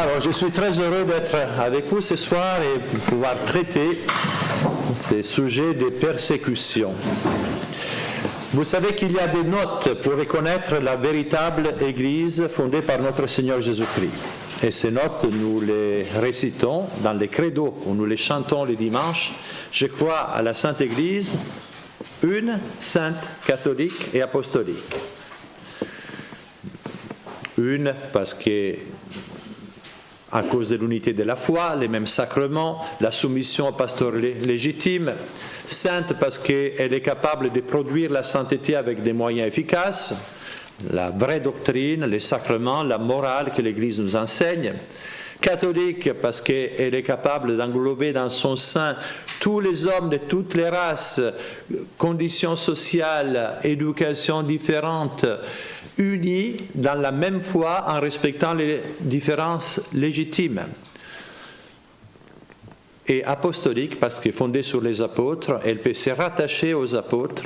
Alors, je suis très heureux d'être avec vous ce soir et pouvoir traiter ces sujets de persécution. Vous savez qu'il y a des notes pour reconnaître la véritable Église fondée par notre Seigneur Jésus-Christ. Et ces notes, nous les récitons dans les credos, où nous les chantons les dimanches. Je crois à la Sainte Église, une, sainte, catholique et apostolique. Une, parce que à cause de l'unité de la foi, les mêmes sacrements, la soumission au pasteur légitime. Sainte parce qu'elle est capable de produire la sainteté avec des moyens efficaces, la vraie doctrine, les sacrements, la morale que l'Église nous enseigne. Catholique parce qu'elle est capable d'englober dans son sein tous les hommes de toutes les races, conditions sociales, éducations différentes, unis dans la même foi en respectant les différences légitimes. Et apostolique parce qu'elle est fondée sur les apôtres, elle peut se rattacher aux apôtres.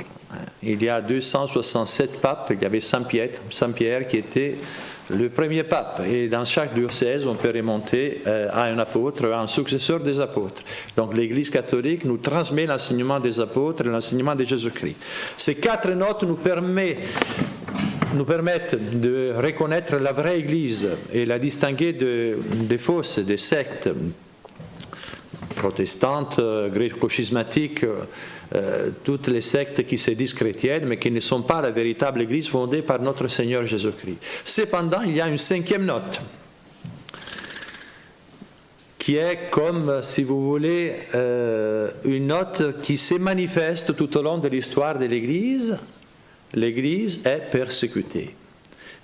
Il y a 267 papes, il y avait Saint Pierre qui était le premier pape. Et dans chaque diocèse, on peut remonter à un apôtre, à un successeur des apôtres. Donc l'Église catholique nous transmet l'enseignement des apôtres et l'enseignement de Jésus-Christ. Ces quatre notes nous permettent de reconnaître la vraie Église et la distinguer des fausses, des sectes protestantes, gréco-schismatiques, toutes les sectes qui se disent chrétiennes, mais qui ne sont pas la véritable Église fondée par notre Seigneur Jésus-Christ. Cependant, il y a une cinquième note, qui est comme, si vous voulez, une note qui se manifeste tout au long de l'histoire de l'Église. L'Église est persécutée.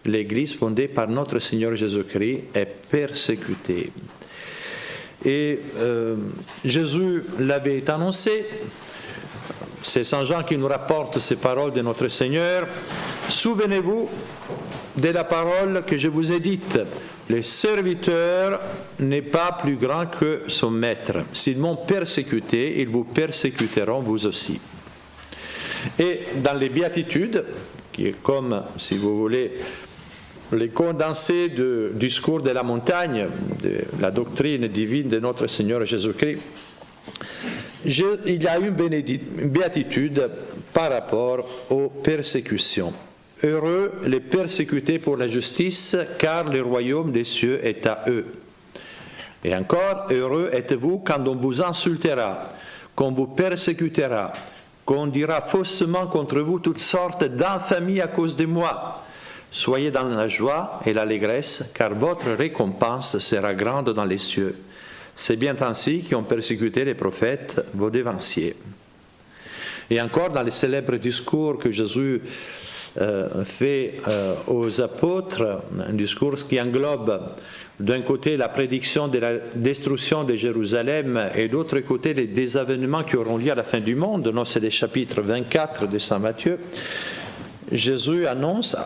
L'Église fondée par notre Seigneur Jésus-Christ est persécutée. Et Jésus l'avait annoncé. C'est Saint Jean qui nous rapporte ces paroles de notre Seigneur. Souvenez-vous de la parole que je vous ai dite. Le serviteur n'est pas plus grand que son maître. S'ils m'ont persécuté, ils vous persécuteront vous aussi. Et dans les béatitudes, qui est comme, si vous voulez, les condensés du discours de la montagne, de la doctrine divine de notre Seigneur Jésus-Christ, il y a une béatitude par rapport aux persécutions. Heureux les persécutés pour la justice, car le royaume des cieux est à eux. Et encore, heureux êtes-vous quand on vous insultera, qu'on vous persécutera, qu'on dira faussement contre vous toutes sortes d'infamies à cause de moi. Soyez dans la joie et l'allégresse, car votre récompense sera grande dans les cieux. C'est bien ainsi qui ont persécuté les prophètes, vos devanciers. Et encore dans les célèbres discours que Jésus fait aux apôtres, un discours qui englobe d'un côté la prédiction de la destruction de Jérusalem et d'autre côté les désavènements qui auront lieu à la fin du monde. Non, c'est le chapitre 24 de Saint Matthieu. Jésus annonce: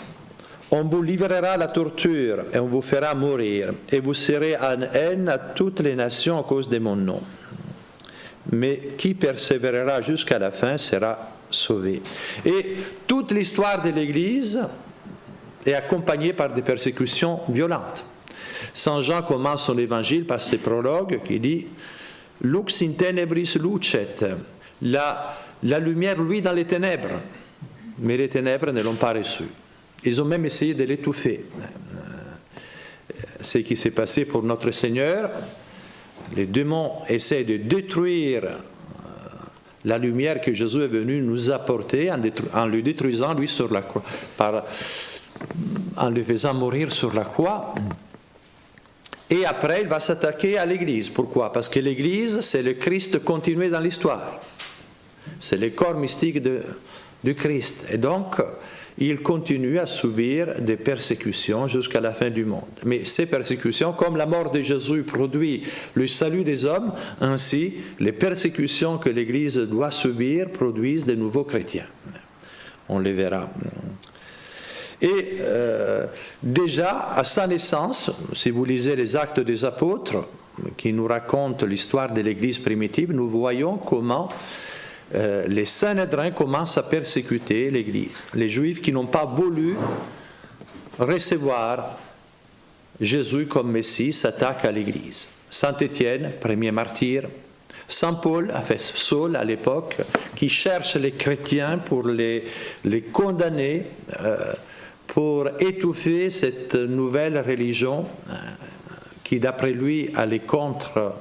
on vous livrera à la torture et on vous fera mourir, et vous serez en haine à toutes les nations à cause de mon nom. Mais qui persévérera jusqu'à la fin sera sauvé. Et toute l'histoire de l'Église est accompagnée par des persécutions violentes. Saint Jean commence son évangile par ce prologue qui dit « Lux in tenebris lucet » la lumière luit dans les ténèbres, mais les ténèbres ne l'ont pas reçue. Ils ont même essayé de l'étouffer. Ce qui s'est passé pour notre Seigneur, les démons essaient de détruire la lumière que Jésus est venu nous apporter en le détruisant, lui, sur la croix, en le faisant mourir sur la croix. Et après, il va s'attaquer à l'Église. Pourquoi? Parce que l'Église, c'est le Christ continué dans l'histoire. C'est le corps mystique du Christ. Et donc, il continue à subir des persécutions jusqu'à la fin du monde. Mais ces persécutions, comme la mort de Jésus produit le salut des hommes, ainsi les persécutions que l'Église doit subir produisent de nouveaux chrétiens. On les verra. Et déjà, à sa naissance, si vous lisez les Actes des Apôtres, qui nous racontent l'histoire de l'Église primitive, nous voyons comment les Sanhédrins commencent à persécuter l'Église. Les Juifs qui n'ont pas voulu recevoir Jésus comme Messie s'attaque à l'Église. Saint Étienne, premier martyr. Saint Paul a fait Saul à l'époque, qui cherche les chrétiens pour les condamner, pour étouffer cette nouvelle religion qui, d'après lui, allait contre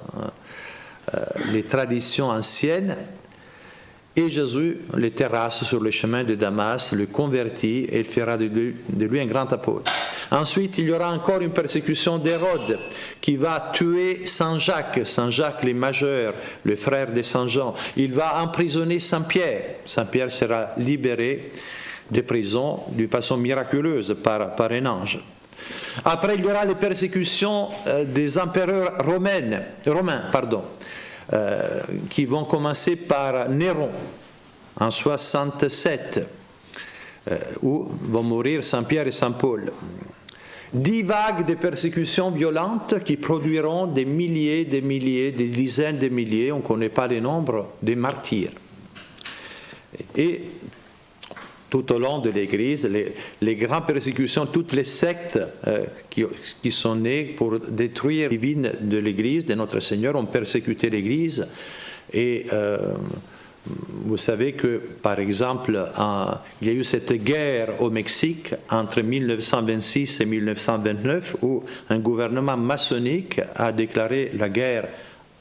les traditions anciennes. Et Jésus le terrasse sur le chemin de Damas, le convertit et il fera de lui un grand apôtre. Ensuite, il y aura encore une persécution d'Hérode qui va tuer Saint Jacques le majeur, le frère de Saint Jean. Il va emprisonner Saint Pierre. Saint Pierre sera libéré de prison d'une façon miraculeuse par un ange. Après, il y aura les persécutions des empereurs romains, qui vont commencer par Néron en 67, où vont mourir Saint Pierre et Saint Paul. 10 vagues de persécutions violentes qui produiront des milliers, des dizaines de milliers, on ne connaît pas les nombres, de martyrs. Et tout au long de l'Église, les grandes persécutions, toutes les sectes qui sont nées pour détruire la divine de l'Église, de notre Seigneur, ont persécuté l'Église. Et vous savez que, par exemple, il y a eu cette guerre au Mexique entre 1926 et 1929 où un gouvernement maçonnique a déclaré la guerre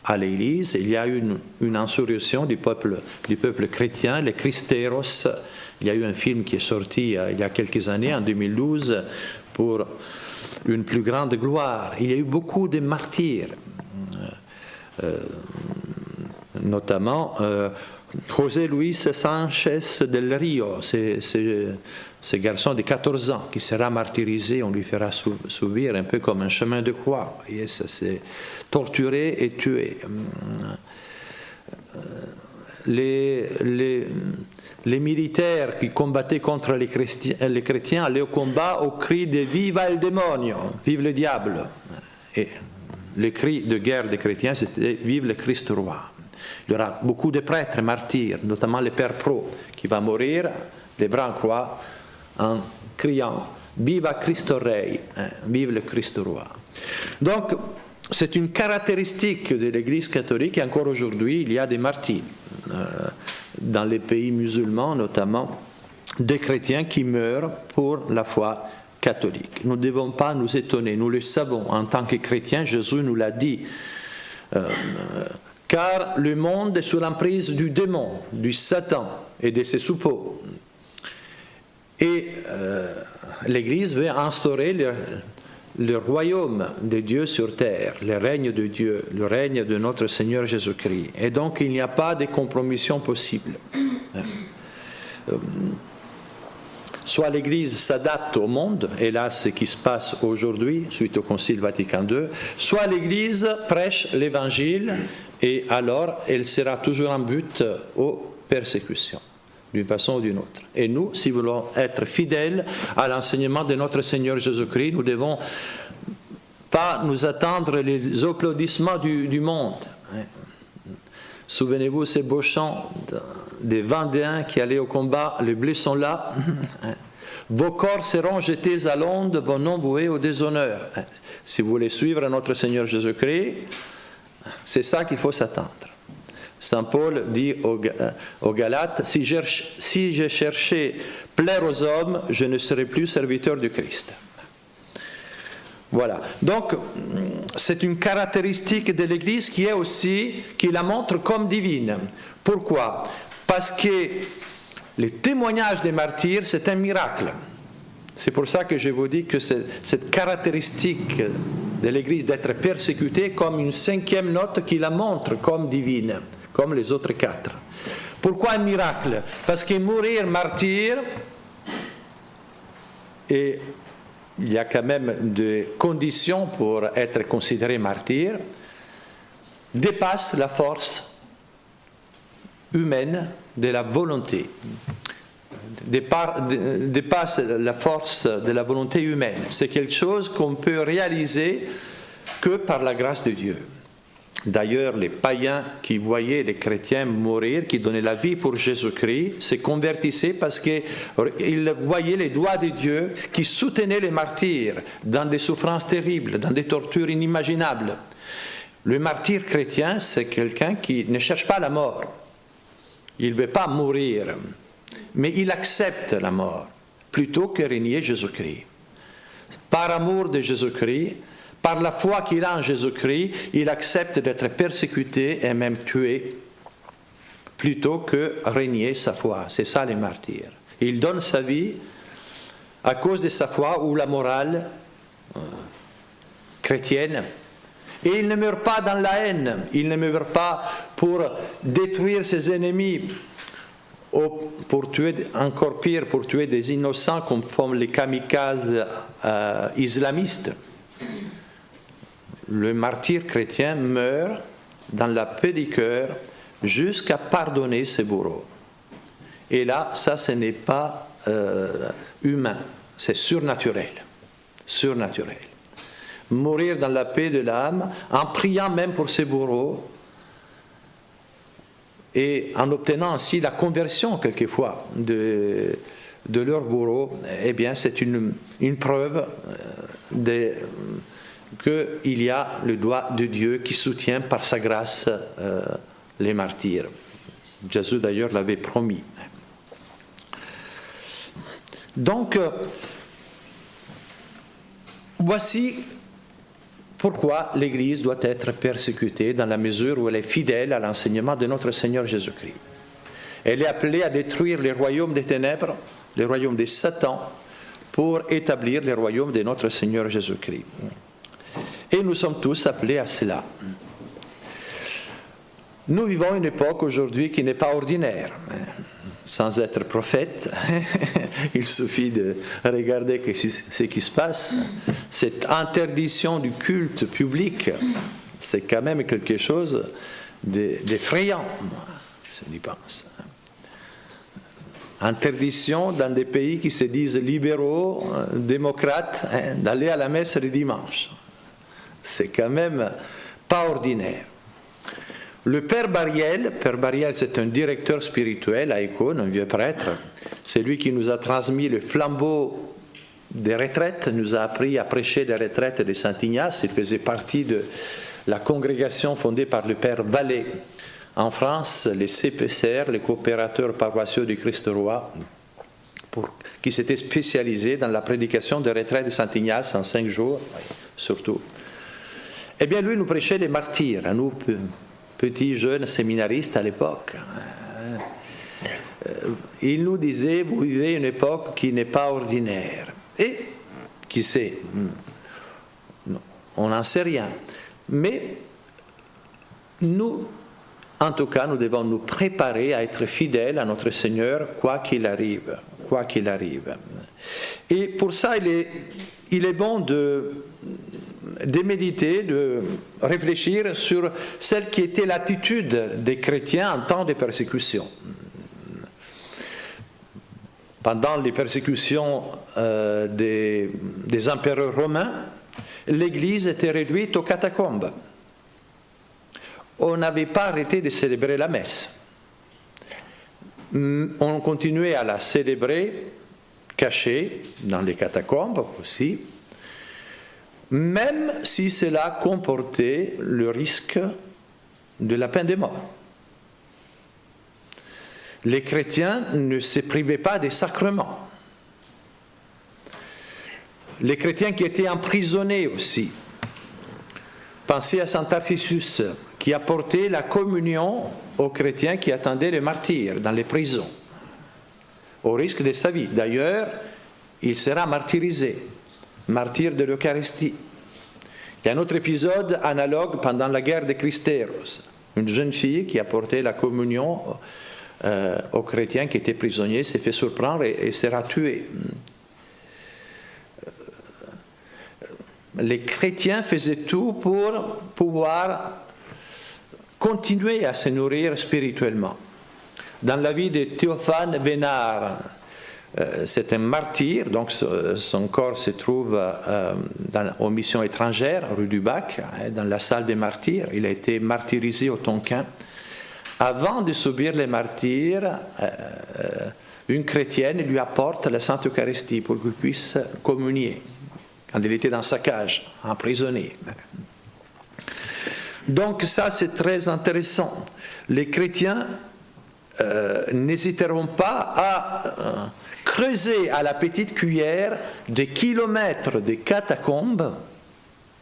à l'Église. Il y a eu une insurrection du peuple chrétien, les Cristeros. Il y a eu un film qui est sorti il y a quelques années, en 2012, pour une plus grande gloire. Il y a eu beaucoup de martyrs, notamment José Luis Sánchez del Río, ce garçon de 14 ans qui sera martyrisé, on lui fera subir un peu comme un chemin de croix. Et ça s'est torturé et tué. Les militaires qui combattaient contre les chrétiens allaient au combat au cri de « Viva el demonio !» « Vive le diable !» Et le cri de guerre des chrétiens, c'était « Vive le Christ roi !» Il y aura beaucoup de prêtres martyrs, notamment le Père Pro, qui va mourir, les bras en croix, en criant « Viva Cristo Rei !» Vive le Christ roi. Donc, c'est une caractéristique de l'Église catholique, et encore aujourd'hui, il y a des martyrs. Dans les pays musulmans notamment, des chrétiens qui meurent pour la foi catholique. Nous ne devons pas nous étonner, nous le savons en tant que chrétiens, Jésus nous l'a dit, car le monde est sous l'emprise du démon, du Satan et de ses suppôts. Et l'Église veut instaurer le royaume de Dieu sur terre, le règne de Dieu, le règne de notre Seigneur Jésus-Christ. Et donc il n'y a pas de compromission possible. Soit l'Église s'adapte au monde, et là ce qui se passe aujourd'hui suite au Concile Vatican II, soit l'Église prêche l'Évangile et alors elle sera toujours en but aux persécutions, d'une façon ou d'une autre. Et nous, si nous voulons être fidèles à l'enseignement de notre Seigneur Jésus-Christ, nous ne devons pas nous attendre les applaudissements du monde. Souvenez-vous ces beaux chants des Vendéens qui allaient au combat, les bleus sont là. Vos corps seront jetés à l'onde, vos noms voués au déshonneur. Si vous voulez suivre notre Seigneur Jésus-Christ, c'est ça qu'il faut s'attendre. Saint Paul dit aux Galates, si je cherchais plaire aux hommes, je ne serais plus serviteur du Christ. Voilà. Donc, c'est une caractéristique de l'Église qui la montre comme divine. Pourquoi ? Parce que le témoignage des martyrs, c'est un miracle. C'est pour ça que je vous dis que cette caractéristique de l'Église d'être persécutée comme une 5e note qui la montre comme divine, comme les autres 4. Pourquoi un miracle ? Parce que mourir martyr, et il y a quand même des conditions pour être considéré martyr, dépasse la force humaine de la volonté, dépasse la force de la volonté humaine. C'est quelque chose qu'on peut réaliser que par la grâce de Dieu. D'ailleurs, les païens qui voyaient les chrétiens mourir, qui donnaient la vie pour Jésus-Christ, se convertissaient parce qu'ils voyaient les doigts de Dieu qui soutenaient les martyrs dans des souffrances terribles, dans des tortures inimaginables. Le martyr chrétien, c'est quelqu'un qui ne cherche pas la mort. Il ne veut pas mourir, mais il accepte la mort plutôt que régner Jésus-Christ. Par amour de Jésus-Christ, par la foi qu'il a en Jésus-Christ, il accepte d'être persécuté et même tué plutôt que régner sa foi. C'est ça les martyrs. Il donne sa vie à cause de sa foi ou la morale chrétienne. Et il ne meurt pas dans la haine, il ne meurt pas pour détruire ses ennemis, ou pour tuer, encore pire, pour tuer des innocents comme les kamikazes islamistes. Le martyr chrétien meurt dans la paix du cœur jusqu'à pardonner ses bourreaux. Et là, ça, ce n'est pas humain, c'est surnaturel. Surnaturel. Mourir dans la paix de l'âme, en priant même pour ses bourreaux, et en obtenant ainsi la conversion, quelquefois, de leurs bourreaux, eh bien, c'est une preuve qu'il y a le doigt de Dieu qui soutient par sa grâce les martyrs. Jésus, d'ailleurs, l'avait promis. Donc, voici pourquoi l'Église doit être persécutée dans la mesure où elle est fidèle à l'enseignement de notre Seigneur Jésus-Christ. Elle est appelée à détruire les royaumes des ténèbres, les royaumes de Satan, pour établir les royaumes de notre Seigneur Jésus-Christ. Et nous sommes tous appelés à cela. Nous vivons une époque aujourd'hui qui n'est pas ordinaire. Sans être prophète, il suffit de regarder ce qui se passe. Cette interdiction du culte public, c'est quand même quelque chose d'effrayant, je pense. Interdiction dans des pays qui se disent libéraux, démocrates, d'aller à la messe le dimanche. C'est quand même pas ordinaire. Le Père Bariel, c'est un directeur spirituel à Icône, un vieux prêtre. C'est lui qui nous a transmis le flambeau des retraites, nous a appris à prêcher des retraites de Saint-Ignace. Il faisait partie de la congrégation fondée par le Père Vallée en France, les CPCR, les coopérateurs paroissiaux du Christ-Roi, qui s'étaient spécialisés dans la prédication des retraites de Saint-Ignace en 5 jours, surtout. Eh bien, lui nous prêchait les martyrs, à nous petits jeunes séminaristes à l'époque. Il nous disait, vous vivez une époque qui n'est pas ordinaire. Et, qui sait, on n'en sait rien. Mais, nous, en tout cas, nous devons nous préparer à être fidèles à notre Seigneur, quoi qu'il arrive. Quoi qu'il arrive. Et pour ça, il est bon de méditer, de réfléchir sur celle qui était l'attitude des chrétiens en temps de persécution. Pendant les persécutions des empereurs romains, l'Église était réduite aux catacombes. On n'avait pas arrêté de célébrer la messe. On continuait à la célébrer cachée dans les catacombes aussi, même si cela comportait le risque de la peine de mort. Les chrétiens ne se privaient pas des sacrements. Les chrétiens qui étaient emprisonnés aussi. Pensez à saint Tarcissus, qui apportait la communion aux chrétiens qui attendaient les martyrs dans les prisons, au risque de sa vie. D'ailleurs, il sera martyrisé, martyr de l'Eucharistie. Il y a un autre épisode analogue pendant la guerre de Christéros. Une jeune fille qui apportait la communion aux chrétiens qui étaient prisonniers s'est fait surprendre et sera tuée. Les chrétiens faisaient tout pour pouvoir continuer à se nourrir spirituellement. Dans la vie de Théophane Vénard, c'est un martyr, donc son corps se trouve aux missions étrangères, rue du Bac, dans la salle des martyrs. Il a été martyrisé au Tonkin. Avant de subir les martyrs, une chrétienne lui apporte la Sainte Eucharistie pour qu'il puisse communier, quand il était dans sa cage, emprisonné. Donc ça, c'est très intéressant. Les chrétiens n'hésiteront pas à creuser à la petite cuillère des kilomètres de catacombes.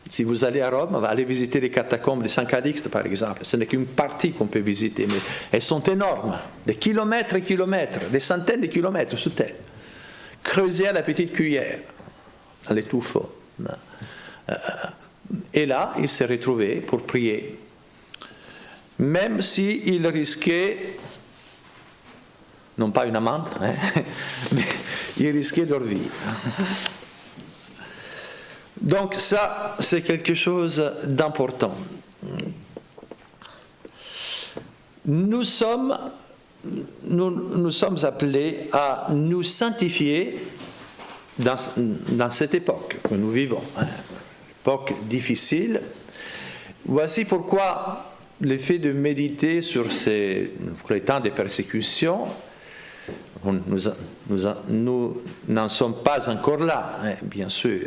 Si vous allez à Rome, allez visiter les catacombes de Saint Calixte, par exemple. Ce n'est qu'une partie qu'on peut visiter, mais elles sont énormes. Des kilomètres et kilomètres, des centaines de kilomètres sous terre. Creuser à la petite cuillère, dans les tuffeaux. Et là, il s'est retrouvé pour prier. Même s'il risquait, non pas une amende, mais il risquait leur vie. Donc ça, c'est quelque chose d'important. Nous sommes appelés à nous sanctifier dans cette époque que nous vivons, époque difficile. Voici pourquoi le fait de méditer sur les temps de persécution, nous n'en sommes pas encore là, bien sûr.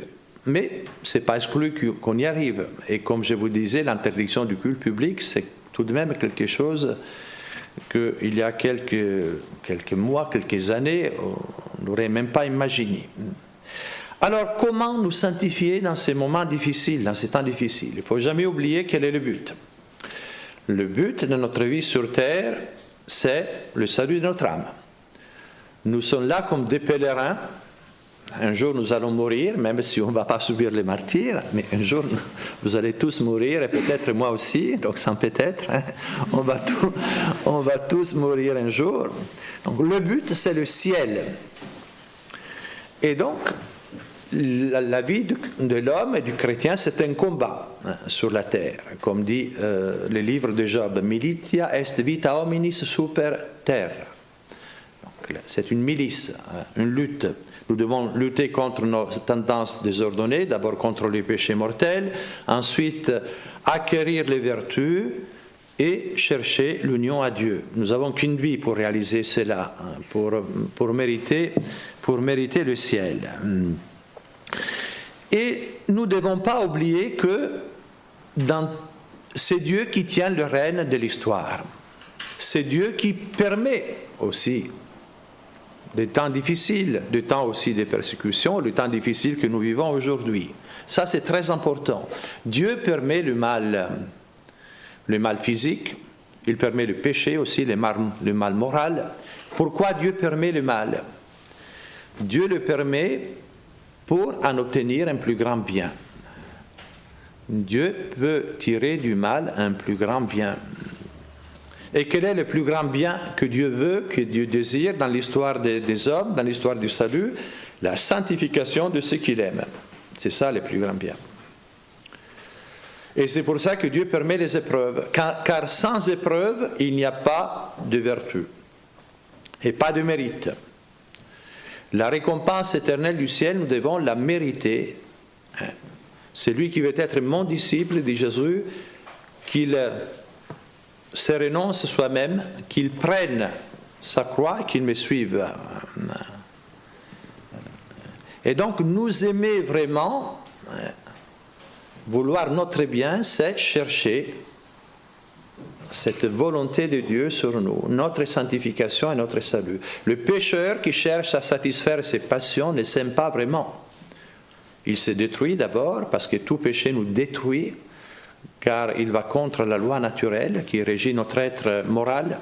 Mais ce n'est pas exclu qu'on y arrive. Et comme je vous disais, l'interdiction du culte public, c'est tout de même quelque chose qu'il y a quelques mois, quelques années, on n'aurait même pas imaginé. Alors, comment nous sanctifier dans ces moments difficiles, dans ces temps difficiles? Il ne faut jamais oublier quel est le but. Le but de notre vie sur terre, c'est le salut de notre âme. Nous sommes là comme des pèlerins. Un jour, nous allons mourir, même si on ne va pas subir les martyrs, mais un jour, vous allez tous mourir, et peut-être moi aussi, donc sans peut-être, on va tous mourir un jour. Donc, le but, c'est le ciel. Et donc, la vie de l'homme et du chrétien, c'est un combat sur la terre. Comme dit le livre de Job, militia est vita hominis super terra. Donc, c'est une milice, une lutte. Nous devons lutter contre nos tendances désordonnées, d'abord contre les péchés mortels, ensuite acquérir les vertus et chercher l'union à Dieu. Nous n'avons qu'une vie pour réaliser cela, pour mériter le ciel. Et nous ne devons pas oublier que c'est Dieu qui tient le règne de l'histoire. C'est Dieu qui permet aussi des temps difficiles, des temps aussi de persécutions, les temps difficiles que nous vivons aujourd'hui. Ça, c'est très important. Dieu permet le mal physique, il permet le péché aussi, le mal moral. Pourquoi Dieu permet le mal? Dieu le permet pour en obtenir un plus grand bien. Dieu peut tirer du mal un plus grand bien. Et quel est le plus grand bien que Dieu veut, que Dieu désire dans l'histoire des hommes, dans l'histoire du salut? La sanctification de ceux qu'il aime. C'est ça le plus grand bien. Et c'est pour ça que Dieu permet les épreuves. Car sans épreuve, il n'y a pas de vertu et pas de mérite. La récompense éternelle du ciel, nous devons la mériter. Celui qui veut être mon disciple, dit Jésus, qu'il se renonce soi-même, qu'il prenne sa croix et qu'il me suive. Et donc, nous aimer vraiment, vouloir notre bien, c'est chercher cette volonté de Dieu sur nous, notre sanctification et notre salut. Le pécheur qui cherche à satisfaire ses passions ne s'aime pas vraiment. Il se détruit d'abord parce que tout péché nous détruit, car il va contre la loi naturelle qui régit notre être moral.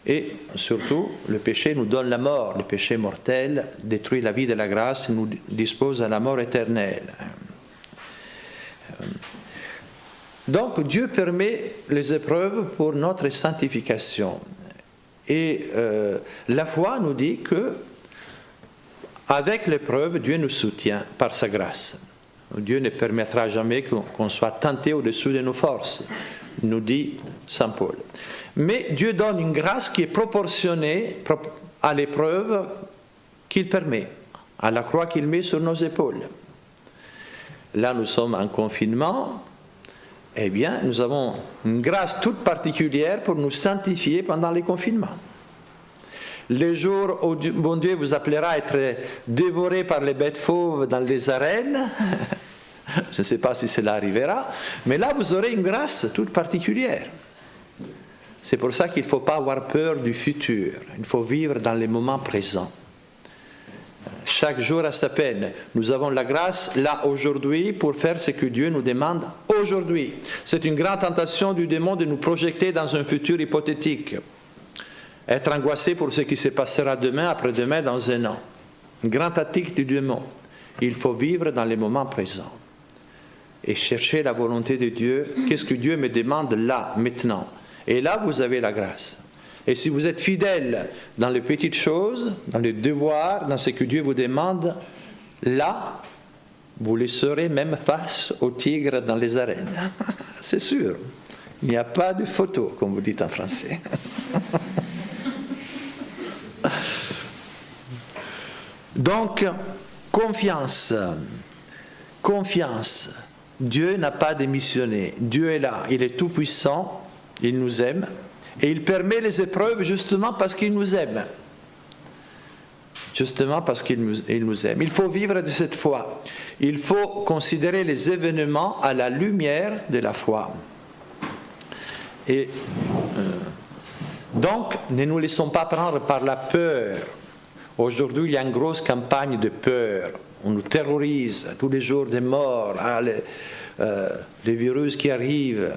Et surtout, le péché nous donne la mort. Le péché mortel détruit la vie de la grâce et nous dispose à la mort éternelle. Donc, Dieu permet les épreuves pour notre sanctification. Et la foi nous dit que, avec l'épreuve, Dieu nous soutient par sa grâce. Dieu ne permettra jamais qu'on soit tenté au-dessus de nos forces, nous dit saint Paul. Mais Dieu donne une grâce qui est proportionnée à l'épreuve qu'il permet, à la croix qu'il met sur nos épaules. Là, nous sommes en confinement, eh bien, nous avons une grâce toute particulière pour nous sanctifier pendant les confinements. Les jours où bon Dieu vous appellera à être dévoré par les bêtes fauves dans les arènes, je ne sais pas si cela arrivera, mais là vous aurez une grâce toute particulière. C'est pour ça qu'il ne faut pas avoir peur du futur, il faut vivre dans les moments présents. Chaque jour à sa peine, nous avons la grâce là aujourd'hui pour faire ce que Dieu nous demande aujourd'hui. C'est une grande tentation du démon de nous projeter dans un futur hypothétique. Être angoissé pour ce qui se passera demain, après-demain, dans un an. Une grande tactique du démon. Il faut vivre dans les moments présents. Et chercher la volonté de Dieu. Qu'est-ce que Dieu me demande là, maintenant? Et là, vous avez la grâce. Et si vous êtes fidèle dans les petites choses, dans les devoirs, dans ce que Dieu vous demande, là, vous les serez même face aux tigres dans les arènes. C'est sûr. Il n'y a pas de photo, comme vous dites en français. Donc, confiance. Confiance. Dieu n'a pas démissionné. Dieu est là. Il est tout puissant. Il nous aime. Et il permet les épreuves justement parce qu'il nous aime. Justement parce qu'il nous aime. Il faut vivre de cette foi. Il faut considérer les événements à la lumière de la foi. Et donc, ne nous laissons pas prendre par la peur. Aujourd'hui, il y a une grosse campagne de peur. On nous terrorise tous les jours des morts, les virus qui arrivent.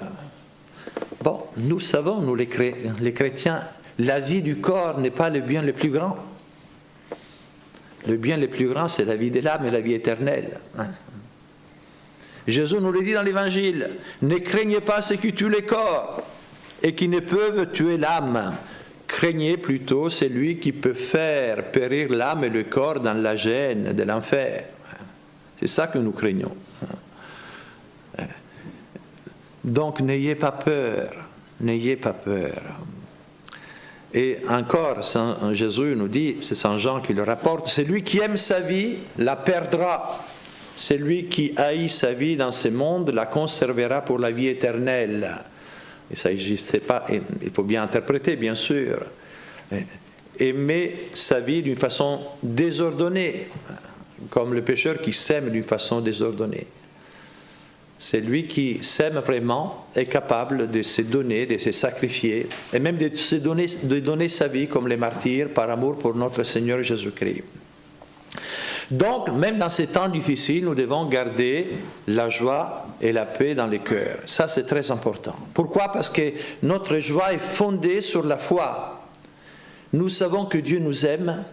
Bon, nous savons, nous les chrétiens, la vie du corps n'est pas le bien le plus grand. Le bien le plus grand, c'est la vie de l'âme et la vie éternelle. Jésus nous le dit dans l'Évangile, ne craignez pas ceux qui tuent le corps et qui ne peuvent tuer l'âme. Craignez plutôt celui qui peut faire périr l'âme et le corps dans la gêne de l'enfer. C'est ça que nous craignons. Donc n'ayez pas peur, n'ayez pas peur. Et encore, Jésus nous dit, c'est Saint Jean qui le rapporte, celui qui aime sa vie la perdra. Celui qui haït sa vie dans ce monde la conservera pour la vie éternelle. Il s'agissait pas, il faut bien interpréter, bien sûr. Aimer sa vie d'une façon désordonnée, comme le pécheur qui s'aime d'une façon désordonnée. C'est lui qui s'aime vraiment est capable de se donner, de se sacrifier, et même de donner sa vie comme les martyrs par amour pour notre Seigneur Jésus-Christ. Donc, même dans ces temps difficiles, nous devons garder la joie et la paix dans les cœurs. Ça, c'est très important. Pourquoi? Parce que notre joie est fondée sur la foi. Nous savons que Dieu nous aime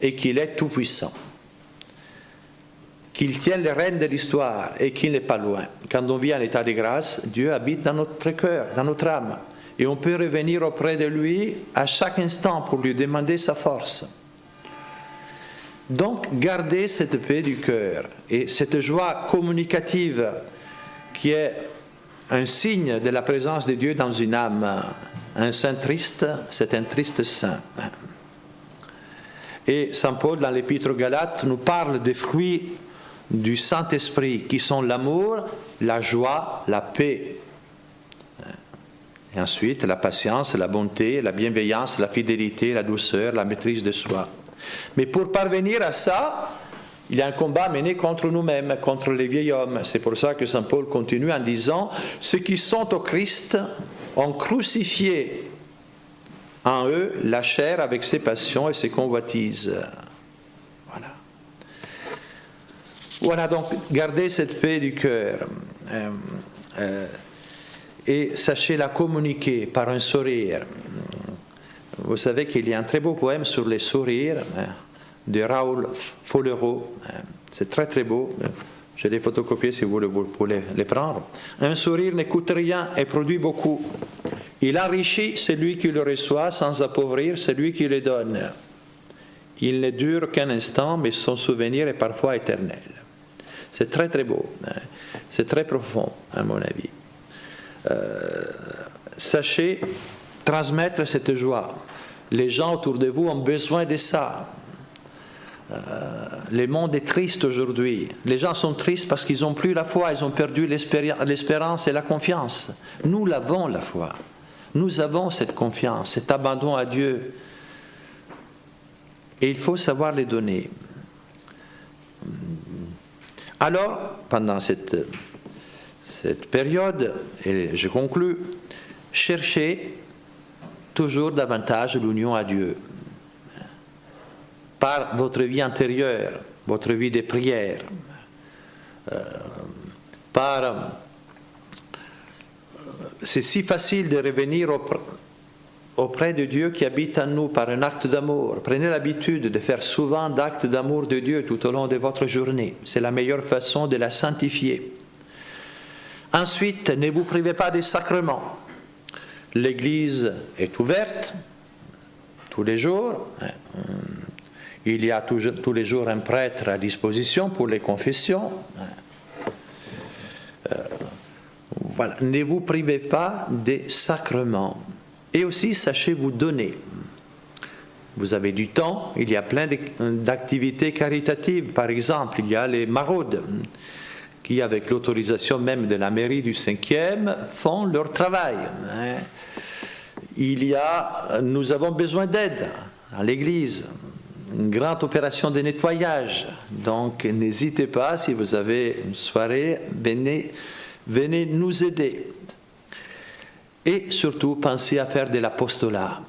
et qu'il est tout-puissant. Qu'il tient les rênes de l'histoire et qu'il n'est pas loin. Quand on vit en état de grâce, Dieu habite dans notre cœur, dans notre âme. Et on peut revenir auprès de lui à chaque instant pour lui demander sa force. Donc, gardez cette paix du cœur et cette joie communicative qui est un signe de la présence de Dieu dans une âme. Un saint triste, c'est un triste saint. Et saint Paul, dans l'Épître aux Galates, nous parle des fruits du Saint-Esprit, qui sont l'amour, la joie, la paix. Et ensuite, la patience, la bonté, la bienveillance, la fidélité, la douceur, la maîtrise de soi. Mais pour parvenir à ça, il y a un combat mené contre nous-mêmes, contre les vieils hommes. C'est pour ça que saint Paul continue en disant « Ceux qui sont au Christ ont crucifié en eux la chair avec ses passions et ses convoitises. » Voilà. Voilà, donc gardez cette paix du cœur et sachez la communiquer par un sourire. Vous savez qu'il y a un très beau poème sur les sourires de Raoul Follereau. C'est très très beau. Je l'ai photocopié si vous voulez les prendre. Un sourire ne coûte rien et produit beaucoup. Il enrichit celui qui le reçoit sans appauvrir celui qui le donne. Il ne dure qu'un instant, mais son souvenir est parfois éternel. C'est très très beau. C'est très profond, à mon avis. Sachez transmettre cette joie. Les gens autour de vous ont besoin de ça. Le monde est triste aujourd'hui. Les gens sont tristes parce qu'ils n'ont plus la foi, ils ont perdu l'espérance et la confiance. Nous l'avons, la foi. Nous avons cette confiance, cet abandon à Dieu. Et il faut savoir les donner. Alors, pendant cette période, et je conclus, cherchez toujours davantage l'union à Dieu. Par votre vie intérieure, votre vie de prière, c'est si facile de revenir auprès de Dieu qui habite en nous par un acte d'amour. Prenez l'habitude de faire souvent d'actes d'amour de Dieu tout au long de votre journée. C'est la meilleure façon de la sanctifier. Ensuite, ne vous privez pas des sacrements. L'Église est ouverte tous les jours. Il y a tous les jours un prêtre à disposition pour les confessions. Voilà. Ne vous privez pas des sacrements. Et aussi, sachez vous donner. Vous avez du temps, il y a plein d'activités caritatives. Par exemple, il y a les maraudes qui, avec l'autorisation même de la mairie du 5e, font leur travail. Nous avons besoin d'aide à l'Église. Une grande opération de nettoyage. Donc, n'hésitez pas, si vous avez une soirée, venez nous aider. Et surtout, pensez à faire de l'apostolat.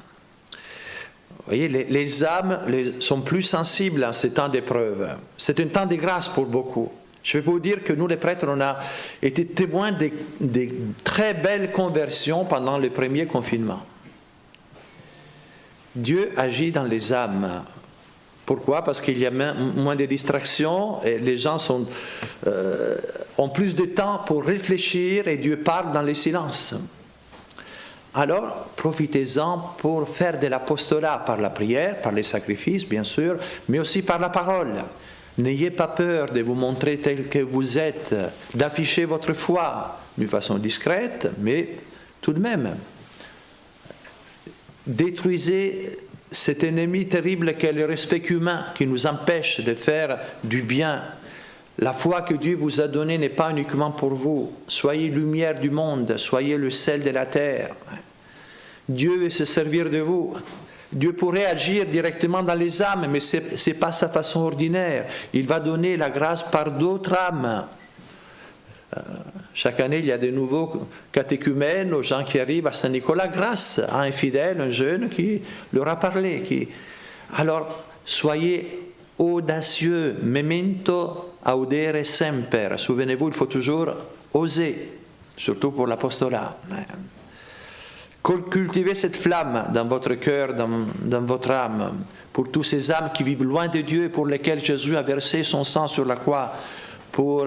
Vous voyez, les âmes sont plus sensibles en ces temps d'épreuve. C'est un temps de grâce pour beaucoup. Je vais vous dire que nous, les prêtres, on a été témoins de très belles conversions pendant le premier confinement. Dieu agit dans les âmes. Pourquoi? Parce qu'il y a moins de distractions et les gens ont plus de temps pour réfléchir et Dieu parle dans le silence. Alors, profitez-en pour faire de l'apostolat par la prière, par les sacrifices, bien sûr, mais aussi par la parole. N'ayez pas peur de vous montrer tel que vous êtes, d'afficher votre foi d'une façon discrète, mais tout de même. Détruisez cet ennemi terrible qu'est le respect humain qui nous empêche de faire du bien. La foi que Dieu vous a donnée n'est pas uniquement pour vous. Soyez lumière du monde, soyez le sel de la terre. Dieu veut se servir de vous. Dieu pourrait agir directement dans les âmes, mais ce n'est pas sa façon ordinaire. Il va donner la grâce par d'autres âmes. Chaque année, il y a de nouveaux catéchumènes aux gens qui arrivent à Saint-Nicolas grâce à un fidèle, un jeune qui leur a parlé. Alors, soyez audacieux, memento audere semper. Souvenez-vous, il faut toujours oser, surtout pour l'apostolat. Cultivez cette flamme dans votre cœur, dans votre âme, pour tous ces âmes qui vivent loin de Dieu et pour lesquelles Jésus a versé son sang sur la croix pour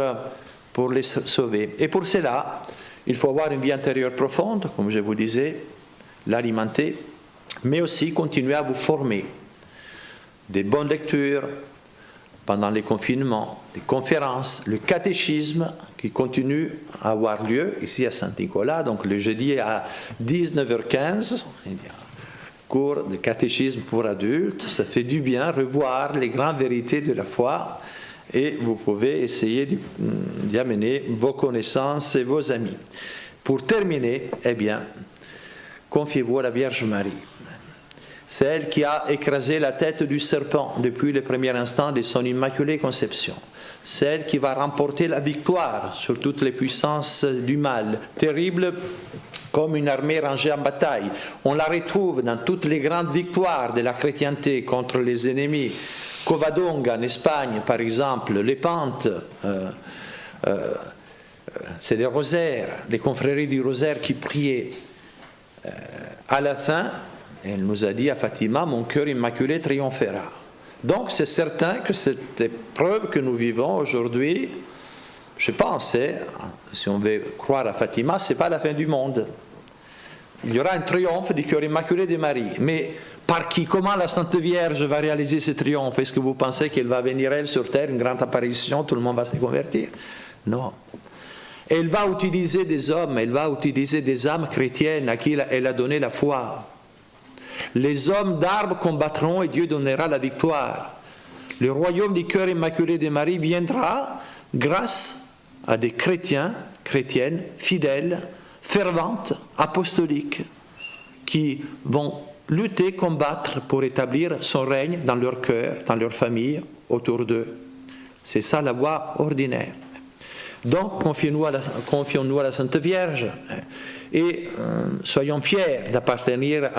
les sauver. Et pour cela, il faut avoir une vie intérieure profonde, comme je vous disais, l'alimenter, mais aussi continuer à vous former. Des bonnes lectures pendant les confinements, des conférences, le catéchisme qui continue à avoir lieu ici à Saint-Nicolas, donc le jeudi à 19h15, il y a un cours de catéchisme pour adultes. Ça fait du bien revoir les grandes vérités de la foi et vous pouvez essayer d'y amener vos connaissances et vos amis. Pour terminer, confiez-vous à la Vierge Marie. C'est elle qui a écrasé la tête du serpent depuis le premier instant de son immaculée conception. C'est elle qui va remporter la victoire sur toutes les puissances du mal, terrible comme une armée rangée en bataille. On la retrouve dans toutes les grandes victoires de la chrétienté contre les ennemis. Covadonga en Espagne, par exemple, les Pentes, c'est les rosaires, les confréries du rosaire qui priaient. À la fin, elle nous a dit à Fatima, mon cœur immaculé triomphera. Donc c'est certain que cette épreuve que nous vivons aujourd'hui, je pense, si on veut croire à Fatima, ce n'est pas la fin du monde. Il y aura un triomphe du cœur immaculé de Marie. Mais par qui? Comment la Sainte Vierge va réaliser ce triomphe? Est-ce que vous pensez qu'elle va venir, elle, sur terre, une grande apparition, tout le monde va se convertir? Non. Elle va utiliser des hommes, elle va utiliser des âmes chrétiennes à qui elle a donné la foi. Les hommes d'armes combattront et Dieu donnera la victoire. Le royaume du cœur immaculé de Marie viendra grâce à des chrétiens, chrétiennes, fidèles, ferventes, apostoliques, qui vont lutter, combattre pour établir son règne dans leur cœur, dans leur famille, autour d'eux. C'est ça la voie ordinaire. Donc, confions-nous à la Sainte Vierge et soyons fiers d'appartenir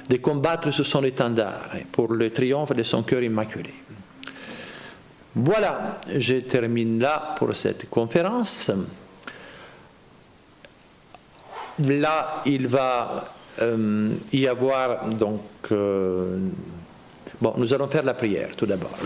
de combattre sous son étendard pour le triomphe de son cœur immaculé. Voilà, je termine là pour cette conférence. Là, il va y avoir donc... bon, nous allons faire la prière tout d'abord.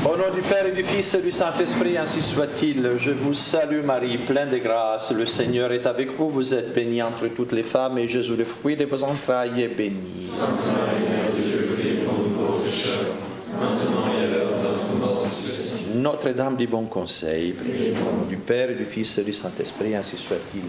Au nom du Père et du Fils et du Saint-Esprit, ainsi soit-il. Je vous salue Marie, pleine de grâce. Le Seigneur est avec vous. Vous êtes bénie entre toutes les femmes et Jésus, le fruit de vos entrailles, est béni. Sainte Marie, Dieu prie pour nous pauvres pécheurs, maintenant et à l'heure de notre mort. Notre-Dame du bon conseil, du Père et du Fils et du Saint-Esprit, ainsi soit-il.